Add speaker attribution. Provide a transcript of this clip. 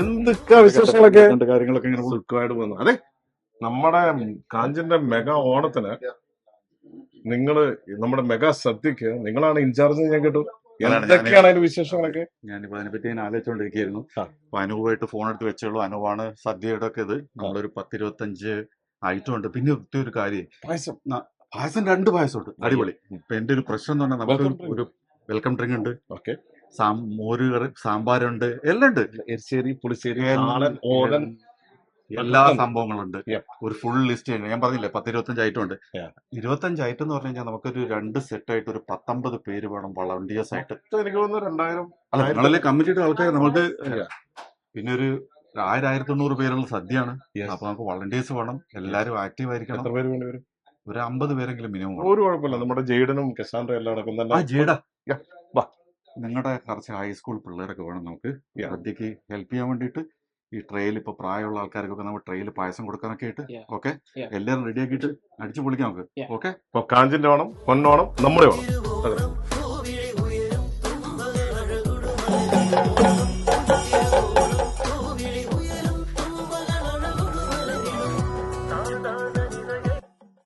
Speaker 1: എന്തൊക്കെ വിശേഷങ്ങളൊക്കെ
Speaker 2: കാര്യങ്ങളൊക്കെ ഇങ്ങനെ
Speaker 1: സുഖമായിട്ട് പോകുന്നു. അതെ, നമ്മുടെ കാഞ്ചിന്റെ മെഗാ ഓണത്തിന് നമ്മുടെ മെഗാ സദ്യക്ക് നിങ്ങളാണ് ഇൻചാർജ് ഞാൻ കേട്ടു. എന്തൊക്കെയാണ് അതിന്റെ വിശേഷങ്ങളൊക്കെ?
Speaker 2: ഞാനിപ്പോ അതിനെപ്പറ്റി ഞാൻ ആലോചിച്ചുകൊണ്ടിരിക്കുകയായിരുന്നു.
Speaker 1: ആ.
Speaker 2: അപ്പൊ അനുവായിട്ട് ഫോൺ എടുത്ത് വെച്ചോളൂ. അനുവാണ് സദ്യയുടെ ഒക്കെ ഇത്. നമ്മളൊരു 10-25 ഐറ്റം ഉണ്ട്. പിന്നെ ഒരു കാര്യം,
Speaker 1: പായസം
Speaker 2: പായസം 2 പായസം ഉണ്ട്, അടിപൊളി. ഇപ്പൊ എന്റെ ഒരു പ്രശ്നം എന്ന് പറഞ്ഞാൽ നമുക്ക്
Speaker 1: Welcome drink.
Speaker 2: ഒരു വെൽക്കം ഡ്രിങ്ക് ഉണ്ട്,
Speaker 1: ഓക്കെ.
Speaker 2: മോര് കറി, സാമ്പാറുണ്ട്, എല്ലാം ഉണ്ട്.
Speaker 1: എരിശ്ശേരി, പുളിശ്ശേരി, നാടൻ, ഓലൻ,
Speaker 2: എല്ലാ സംഭവങ്ങളുണ്ട്.
Speaker 1: Yep.
Speaker 2: ഒരു ഫുൾ ലിസ്റ്റ് ഞാൻ പറഞ്ഞില്ലേ 10-25 ഐറ്റം ഉണ്ട്.
Speaker 1: Yeah.
Speaker 2: 25 ഐറ്റം എന്ന് പറഞ്ഞു കഴിഞ്ഞാൽ നമുക്കൊരു 2 സെറ്റ് ആയിട്ട് ഒരു 19 പേര് വേണം വളണ്ടിയേഴ്സ് ആയിട്ട്.
Speaker 1: എനിക്ക് തോന്നുന്നു 2000.
Speaker 2: അല്ല, നിങ്ങളല്ലേ കമ്മിറ്റിയുടെ ആൾക്കാർ. നമുക്ക്
Speaker 1: Yeah.
Speaker 2: പിന്നെ ഒരു 1000-1500 പേരുള്ള സദ്യയാണ്.
Speaker 1: Yes.
Speaker 2: അപ്പൊ നമുക്ക് വളണ്ടിയേഴ്സ് വേണം, എല്ലാരും ആക്റ്റീവ് ആയിരിക്കണം.
Speaker 1: എത്ര പേര് വേണ്ടി വരും?
Speaker 2: ഒരു 50 പേരെങ്കിലും മിനിമം.
Speaker 1: ഒരു കുഴപ്പമില്ല, നമ്മുടെ ജെയ്ഡനും കസാൻഡ്ര എല്ലാം നടക്കുന്നുണ്ട്.
Speaker 2: ജേടാ,
Speaker 1: Yeah. വാ.
Speaker 2: നിങ്ങളുടെ കുറച്ച് ഹൈസ്കൂൾ പിള്ളേരൊക്കെ വേണം നമുക്ക്
Speaker 1: Yeah.
Speaker 2: സദ്യക്ക് ഹെൽപ്പ് ചെയ്യാൻ വേണ്ടിയിട്ട്. ഈ ട്രെയിൽ ഇപ്പൊ പ്രായമുള്ള ആൾക്കാർക്കൊക്കെ നമ്മൾ ട്രെയിൽ പായസം കൊടുക്കാനൊക്കെ ആയിട്ട്. ഓക്കെ, എല്ലാവരും റെഡി ആക്കിയിട്ട് അടിച്ചു പൊളിക്കാം നമുക്ക്. ഓക്കെ,
Speaker 1: കാഞ്ചിന്റെ ഓണം, പൊന്നോണം, നമ്മുടെ ഓണം. അതെ.